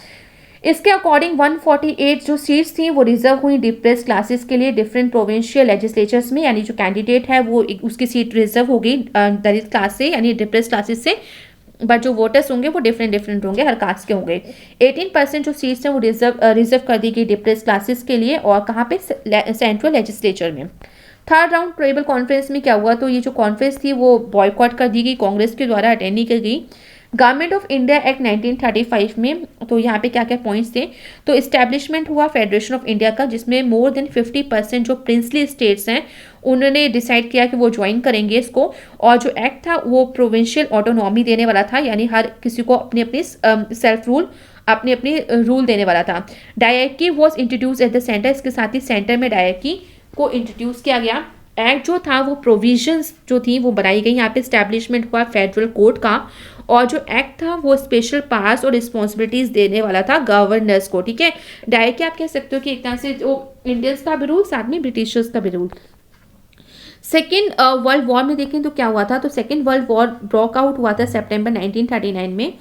इसके अकॉर्डिंग 148 जो सीट्स थी वो रिजर्व हुई डिप्रेस क्लासेस के लिए डिफरेंट प्रोविंशियल लेजिस्लेचर्स में, यानी जो कैंडिडेट है वो उसकी सीट रिजर्व होगी दलित क्लास से, यानी डिप्रेस क्लासेस से, बट जो वोटर्स होंगे वो डिफरेंट होंगे, हर कास्ट के होंगे। 18% जो सीट्स हैं वो रिजर्व कर दी गई डिप्रेस क्लासेस के लिए, और कहाँ पे, सेंट्रल लेजिस्लेचर में। थर्ड राउंड ट्राइबल कॉन्फ्रेंस में क्या हुआ, तो ये जो कॉन्फ्रेंस थी वो बॉयकॉट कर दी गई, कांग्रेस के द्वारा अटेंड नहीं की गई। गवर्नमेंट ऑफ इंडिया एक्ट 1935 में, तो यहाँ पे क्या क्या पॉइंट्स थे, तो इस्टेब्लिशमेंट हुआ फेडरेशन ऑफ इंडिया का, जिसमें मोर देन 50% जो प्रिंसली स्टेट्स हैं उन्होंने डिसाइड किया कि वो ज्वाइन करेंगे इसको। और जो एक्ट था वो प्रोविंशियल ऑटोनॉमी देने वाला था, यानी हर किसी को अपनी अपनी सेल्फ रूल, अपने अपने रूल देने वाला था। Dyarchy was introduce at the centre, इसके साथ ही सेंटर में डायरकी को इंट्रोड्यूस किया गया। एक्ट जो था वो प्रोविजंस जो थी वो बनाई गई, यहाँ पे इस्टेब्लिशमेंट हुआ फेडरल कोर्ट का, और जो एक्ट था वो स्पेशल पावर्स और रिस्पॉन्सिबिलिटीज देने वाला था गवर्नर्स को, ठीक है। डायरेक्टली आप कह सकते हो कि एक तरह से जो इंडियंस का भी रूल, साथ में ब्रिटिशर्स का भी रूल। सेकेंड वर्ल्ड वॉर में देखें तो क्या हुआ था, तो second world war broke out हुआ था सितंबर 1939 में,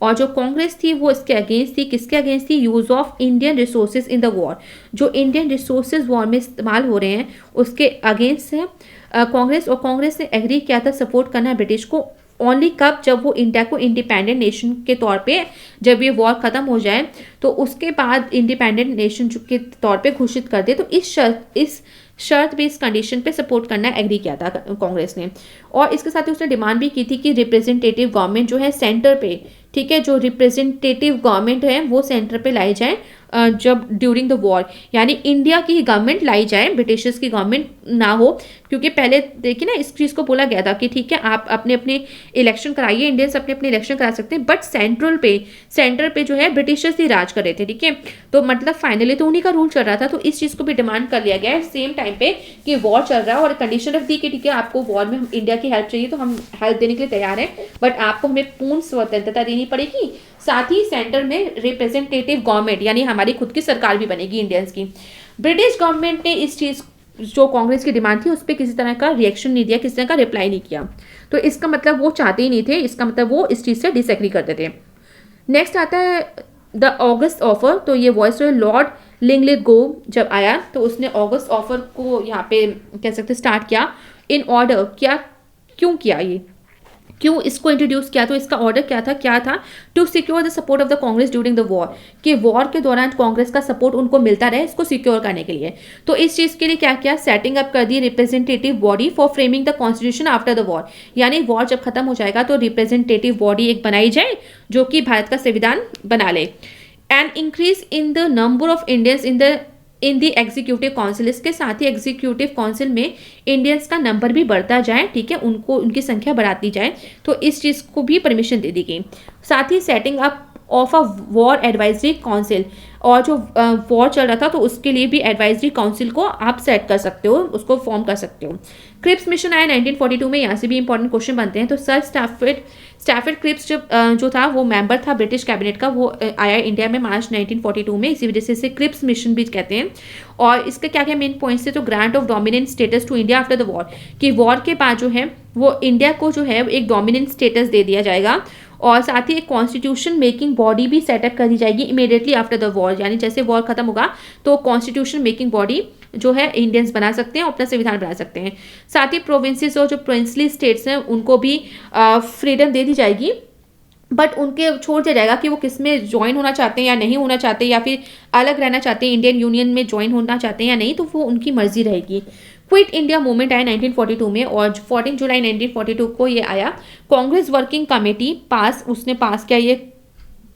और जो कांग्रेस थी वो इसके अगेंस्ट थी। किसके अगेंस्ट थी? Use of Indian resources in the war, जो इंडियन रिसोर्सेज वॉर में इस्तेमाल हो रहे हैं उसके अगेंस्ट है कांग्रेस। और कांग्रेस ने एग्री किया था सपोर्ट करना ब्रिटिश को ओनली कब? जब वो इंडिया को इंडिपेंडेंट नेशन के तौर पे, जब ये वॉर खत्म हो जाए तो उसके बाद इंडिपेंडेंट नेशन के तौर पे घोषित कर दे। तो इस शर्त बेस्ड कंडीशन पे सपोर्ट करना एग्री किया था कांग्रेस ने। और इसके साथ ही उसने डिमांड भी की थी कि रिप्रेजेंटेटिव गवर्नमेंट जो है सेंटर पे, ठीक है, जो रिप्रेजेंटेटिव गवर्नमेंट है वो सेंटर पे लाई जाए जब ड्यूरिंग द वॉर, यानी इंडिया की गवर्नमेंट लाई जाए, ब्रिटिशर्स की गवर्नमेंट ना हो। क्योंकि पहले देखिए ना इस चीज़ को बोला गया था कि ठीक है आप अपने अपने इलेक्शन कराइए, इंडियंस अपने अपने इलेक्शन करा सकते हैं, बट सेंटर पे जो है ब्रिटिशर्स ही राज कर रहे थे, ठीक है। तो मतलब फाइनली तो उन्हीं का रूल चल रहा था। तो इस चीज़ को भी डिमांड कर लिया गया है सेम टाइम पे कि वॉर चल रहा है और कंडीशन रख दी कि ठीक है आपको वॉर में इंडिया की हेल्प चाहिए तो हम हेल्प देने के लिए तैयार हैं, बट आपको हमें पूर्ण स्वतंत्रता देनी पड़ेगी। साथ ही सेंटर में रिप्रेजेंटेटिव गवर्नमेंट यानी हमारी खुद की सरकार भी बनेगी इंडियंस की। ब्रिटिश गवर्नमेंट ने इस चीज़ जो कांग्रेस की डिमांड थी उस पर किसी तरह का रिएक्शन नहीं दिया, किसी तरह का रिप्लाई नहीं किया। तो इसका मतलब वो चाहते ही नहीं थे, इसका मतलब वो इस चीज़ से डिसएग्री करते थे। नेक्स्ट आता है द ऑगस्ट ऑफर। तो ये वॉइस लॉर्ड लिंगलिथगो जब आया तो उसने ऑगस्ट ऑफर को यहाँ पे कह सकते स्टार्ट किया इन ऑर्डर। क्यों किया ये, क्यों इसको इंट्रोड्यूस किया? तो इसका ऑर्डर क्या था? To secure the support of the Congress during the war, कि वॉर के दौरान कांग्रेस का सपोर्ट उनको मिलता रहे, इसको सिक्योर करने के लिए। तो इस चीज़ के लिए क्या किया? सेटिंग अप कर दी representative body for framing the constitution after the war, यानी वॉर जब खत्म हो जाएगा तो रिप्रेजेंटेटिव बॉडी एक बनाई जाए जो कि भारत का संविधान बना ले। And increase in the number of Indians in the executive council, इसके साथ ही एग्जीक्यूटिव काउंसिल में इंडियंस का नंबर भी बढ़ता जाए, ठीक है, उनकी संख्या बढ़ाती जाए। तो इस चीज़ को भी परमिशन दे दी गई। साथ ही setting up of a war advisory council, और जो वॉर चल रहा था तो उसके लिए भी एडवाइजरी काउंसिल को आप सेट कर सकते हो, उसको फॉर्म कर सकते हो। क्रिप्स मिशन आया 1942 में, यहाँ से भी इंपॉर्टेंट क्वेश्चन बनते हैं। तो सर स्टैफर्ड क्रिप्स जो था वो मेंबर था ब्रिटिश कैबिनेट का, वो आया इंडिया में मार्च 1942 में, इसी वजह से इसे क्रिप्स मिशन भी कहते हैं। और इसके क्या क्या मेन पॉइंट्स थे? तो grant of dominant status to India after the war, कि वॉर के बाद जो है वो इंडिया को जो है एक डोमिनेंट स्टेटस दे दिया जाएगा। और साथ ही एक कॉन्स्टिट्यूशन मेकिंग बॉडी भी सेटअप कर दी जाएगी इमीडिएटली आफ्टर द वॉर, यानी जैसे वॉर खत्म होगा तो कॉन्स्टिट्यूशन मेकिंग बॉडी जो है इंडियंस बना सकते हैं, अपना संविधान बना सकते हैं। साथ ही प्रोविंसेस और जो प्रिंसली स्टेट्स हैं उनको भी फ्रीडम दे दी जाएगी, बट उनके छोड़ दिया जाएगा कि वो किस में ज्वाइन होना चाहते हैं या नहीं होना चाहते, या फिर अलग रहना चाहते हैं, इंडियन यूनियन में ज्वाइन होना चाहते हैं या नहीं, तो वो उनकी मर्जी रहेगी। क्विट इंडिया मूवमेंट आया 1942 में, और 14 जुलाई 1942 को ये आया। कांग्रेस वर्किंग कमेटी उसने पास किया ये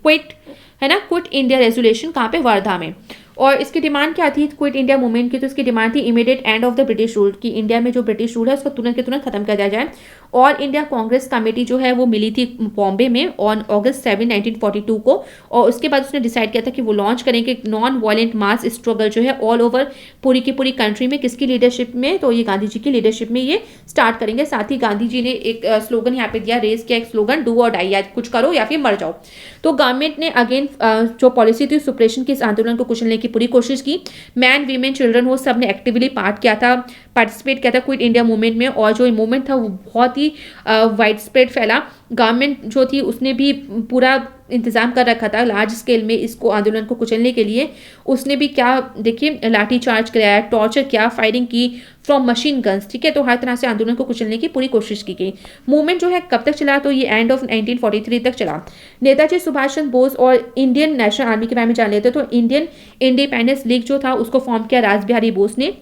क्विट इंडिया रेजोल्यूशन, कहाँ पे? वर्धा में। और इसकी डिमांड क्या थी क्विट इंडिया मूवमेंट की? तो इसकी डिमांड थी immediate end of the British rule, कि इंडिया में जो ब्रिटिश रूल है उसको तुरंत के तुरंत खत्म कर दिया जाए। और इंडिया कांग्रेस कमेटी जो है वो मिली थी बॉम्बे में ऑन अगस्त 7, 1942 को, और उसके बाद उसने डिसाइड किया था कि वो लॉन्च करेंगे नॉन वायलेंट मास स्ट्रगल जो है ऑल ओवर पूरी की पूरी कंट्री में। किसकी लीडरशिप में? तो ये गांधी जी की लीडरशिप में ये स्टार्ट करेंगे। साथ ही गांधी जी ने एक स्लोगन यहाँ पे दिया, रेज किया एक स्लोगन, डू और डाई, या कुछ करो या फिर मर जाओ। तो गवर्नमेंट ने अगेन जो पॉलिसी थी सुप्रेशन की, इस आंदोलन को कुचलने की पूरी कोशिश की। मैन वीमेन चिल्ड्रन हो सब ने एक्टिवली पार्टिसिपेट किया था क्विट इंडिया मूवमेंट में, और जो मूवमेंट था वो बहुत ही वाइड स्प्रेड फैला। गवर्नमेंट जो थी उसने भी पूरा इंतजाम कर रखा था लार्ज स्केल में इसको आंदोलन को कुचलने के लिए। उसने भी क्या देखिए लाठी चार्ज कराया, टॉर्चर किया, फायरिंग की फ्रॉम मशीन गन्स, ठीक है। तो हर तरह से आंदोलन को कुचलने की पूरी कोशिश की गई। मूवमेंट जो है कब तक चला? तो ये एंड ऑफ 1943 तक चला। नेताजी सुभाष चंद्र बोस और इंडियन नेशनल आर्मी के बारे में जान लेते। तो इंडियन इंडिपेंडेंस लीग जो था उसको फॉर्म किया रास बिहारी बोस ने।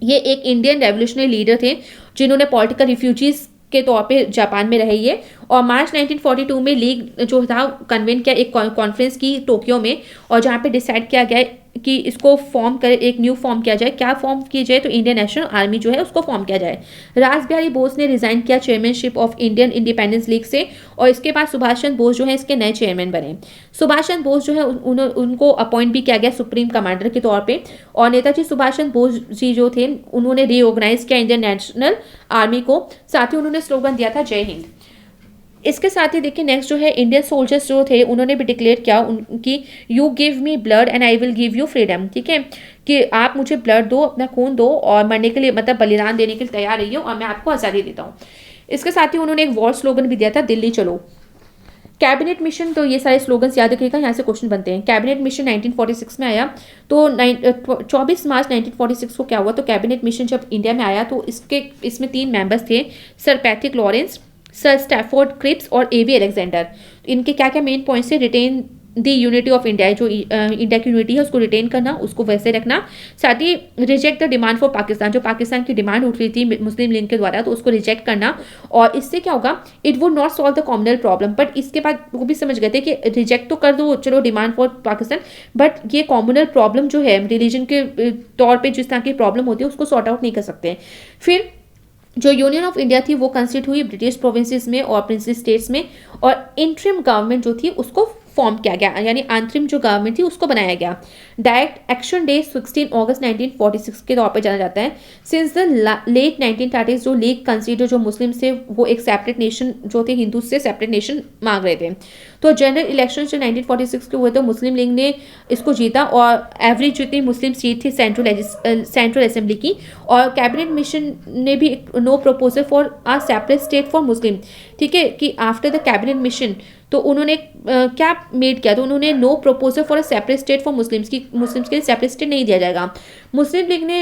ये एक इंडियन रेवोल्यूशनरी लीडर थे जिन्होंने पॉलिटिकल रिफ्यूजीज के तौर पे जापान में रहे ये। और मार्च 1942 में लीग जो था कन्वेन किया एक कॉन्फ्रेंस की टोक्यो में, और जहाँ पे डिसाइड किया गया कि इसको फॉर्म करे, एक न्यू फॉर्म किया जाए। क्या फॉर्म किया जाए? तो इंडियन नेशनल आर्मी जो है उसको फॉर्म किया जाए। रास बिहारी बोस ने रिजाइन किया chairmanship of Indian independence league से, और इसके बाद सुभाष चंद्र बोस जो है इसके नए चेयरमैन बने। सुभाष चंद्र बोस जो है उनको अपॉइंट भी किया गया सुप्रीम कमांडर के तौर पे। और नेताजी सुभाष चंद्र बोस जी जो थे उन्होंने रीऑर्गेनाइज किया इंडियन नेशनल आर्मी को। साथ ही उन्होंने स्लोगन दिया था जय हिंद। इसके साथ ही देखिए नेक्स्ट जो है इंडियन सोल्जर्स जो थे उन्होंने भी डिक्लेयर किया उनकी, you give me blood and I will give you freedom, ठीक है, कि आप मुझे ब्लड दो, अपना खून दो, और मरने के लिए मतलब बलिदान देने के लिए तैयार रहिए और मैं आपको आज़ादी देता हूँ। इसके साथ ही उन्होंने एक वॉर स्लोगन भी दिया था, दिल्ली चलो। कैबिनेट मिशन, तो ये सारे स्लोगन्स याद रखिएगा, यहाँ से क्वेश्चन बनते हैं। कैबिनेट मिशन 1946 में आया, तो 24 मार्च 1946 को क्या हुआ, तो कैबिनेट मिशन जब इंडिया में आया तो इसमें 3 मेंबर्स थे, sir Patrick Lawrence, sir Stafford Cripps और एवी अलेक्जेंडर। इनके क्या क्या मेन पॉइंट्स थे, retain the unity of India, जो इंडिया की यूनिटी है उसको रिटेन करना, उसको वैसे रखना, साथ ही reject the demand for Pakistan, जो पाकिस्तान की डिमांड उठ रही थी मुस्लिम लीग के द्वारा तो उसको रिजेक्ट करना। और इससे क्या होगा, it would not solve the communal problem, but इसके बाद वो भी समझ गए थे कि रिजेक्ट तो कर दो चलो डिमांड फॉर पाकिस्तान, बट ये कॉमनल प्रॉब्लम जो है रिलीजन के तौर पर जिस तरह की प्रॉब्लम होती है उसको सॉर्ट आउट नहीं कर सकते। फिर जो यूनियन ऑफ इंडिया थी वो कंस्टिट्यूट हुई ब्रिटिश प्रोविंसेस में और प्रिंसली स्टेट्स में, और इंटरिम गवर्नमेंट जो थी उसको फॉर्म किया गया, यानी अंतरिम जो गवर्नमेंट थी उसको बनाया गया। डायरेक्ट एक्शन डे 16 अगस्त 1946 के तौर पे जाना जाता है। सिंस द लेट 1930s जो लीग कंसीडर जो मुस्लिम से वो एक सेपरेट नेशन जो थे, हिंदू से सेपरेट नेशन मांग रहे थे। तो जनरल इलेक्शन जो 1946 के हुए तो मुस्लिम लीग ने इसको जीता, और एवरेज जितनी मुस्लिम सीट थी सेंट्रल असेंबली की, और कैबिनेट मिशन ने भी no proposal for a separate state for Muslim, ठीक है, कि आफ्टर द कैबिनेट मिशन तो उन्होंने क्या मेड किया, तो उन्होंने no proposal for a separate state for Muslims के लिए सेपरेट स्टेट नहीं दिया जाएगा। मुस्लिम लीग ने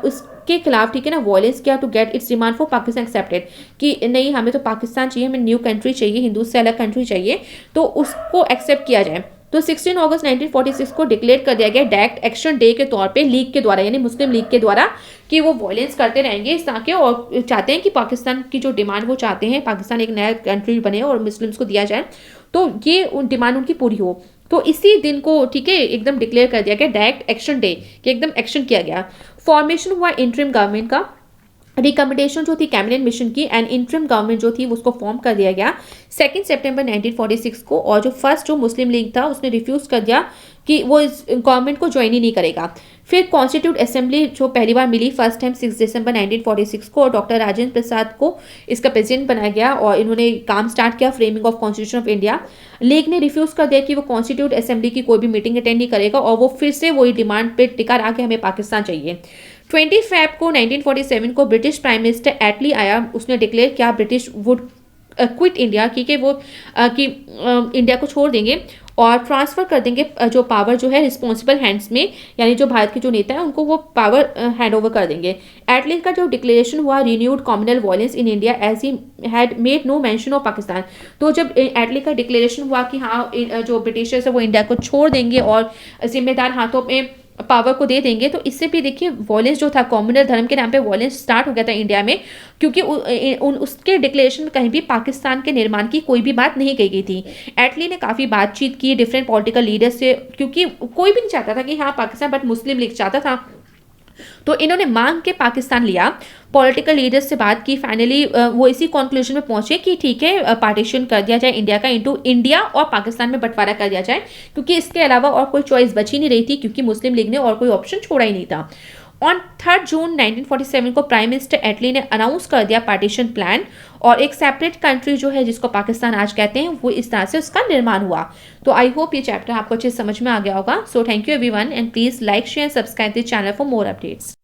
उसके खिलाफ, ठीक है ना, वॉयलेंस किया to get its demand for Pakistan accepted, कि नहीं हमें तो पाकिस्तान चाहिए, हमें न्यू कंट्री चाहिए, हिंदू से अलग कंट्री चाहिए, तो उसको एक्सेप्ट किया जाए। तो 16 अगस्त 1946 को डिक्लेयर कर दिया गया डायरेक्ट एक्शन डे के तौर पे लीग के द्वारा, यानी मुस्लिम लीग के द्वारा, कि वो वॉयलेंस करते रहेंगे इस तरह के, और चाहते हैं कि पाकिस्तान की जो डिमांड वो चाहते हैं पाकिस्तान एक नया कंट्री बने और मुस्लिम्स को दिया जाए, तो ये डिमांड उनकी पूरी हो। तो इसी दिन को, ठीक है, एकदम डिक्लेयर कर दिया गया डायरेक्ट एक्शन डे, कि एकदम एक्शन किया गया। फॉर्मेशन हुआ इंटरिम गवर्नमेंट का, रिकमेंडेशन जो थी कैबिनेट मिशन की, एंड इंटरिम गवर्नमेंट जो थी उसको फॉर्म कर दिया गया 2 सितंबर 1946 को, और जो फर्स्ट जो मुस्लिम लीग था उसने रिफ्यूज कर दिया कि वो इस गवर्नमेंट को ज्वाइन ही नहीं करेगा। फिर कॉन्स्टिट्यूट असेंबली जो पहली बार मिली फर्स्ट टाइम 6 दिसंबर 1946 को, और डॉक्टर राजेंद्र प्रसाद को इसका प्रेसिडेंट बनाया गया, और इन्होंने काम स्टार्ट किया framing of constitution of India. League ने रिफ्यूज कर दिया कि वो कॉन्स्टिट्यूट असेंबली की कोई भी मीटिंग अटेंड नहीं करेगा, और वो फिर से वही डिमांड पे टिका रहा कि हमें पाकिस्तान चाहिए। 20 फेब को 1947 को ब्रिटिश प्राइम मिनिस्टर एटली आया, उसने डिक्लेयर किया ब्रिटिश वुड क्विट इंडिया, क्योंकि वो कि इंडिया को छोड़ देंगे और ट्रांसफ़र कर देंगे जो पावर जो है रिस्पॉन्सिबल हैंड्स में, यानी जो भारत के जो नेता हैं उनको वो पावर हैंड ओवर कर देंगे। एटली का जो डिक्लेरेशन हुआ renewed communal violence in India as he had made no mention of Pakistan, तो जब एटली का डिक्लेरेशन हुआ कि हाँ जो ब्रिटिशर्स है वो इंडिया को छोड़ देंगे और जिम्मेदार हाथों में पावर को दे देंगे, तो इससे भी देखिए वॉयलेंस जो था कॉम्युनल धर्म के नाम पे वॉयलेंस स्टार्ट हो गया था इंडिया में, क्योंकि उसके डिक्लेरेशन में कहीं भी पाकिस्तान के निर्माण की कोई भी बात नहीं कही गई थी। एटली ने काफ़ी बातचीत की डिफरेंट पॉलिटिकल लीडर्स से, क्योंकि कोई भी नहीं चाहता था कि हाँ पाकिस्तान, बट मुस्लिम लीग चाहता था, तो इन्होंने मांग के पाकिस्तान लिया, पॉलिटिकल लीडर्स से बात की, फाइनली वो इसी कंक्लूजन में पहुंचे कि ठीक है पार्टीशन कर दिया जाए इंडिया का इनटू इंडिया और पाकिस्तान में बंटवारा कर दिया जाए, क्योंकि इसके अलावा और कोई चॉइस बची नहीं रही थी, क्योंकि मुस्लिम लीग ने और कोई ऑप्शन छोड़ा ही नहीं था। ऑन 3 जून 1947 को प्राइम मिनिस्टर एटली ने अनाउंस कर दिया पार्टीशन प्लान, और एक सेपरेट कंट्री जो है जिसको पाकिस्तान आज कहते हैं वो इस तरह से उसका निर्माण हुआ। तो आई होप ये चैप्टर आपको अच्छे समझ में आ गया होगा। So thank you everyone, and please like share subscribe this channel for more updates.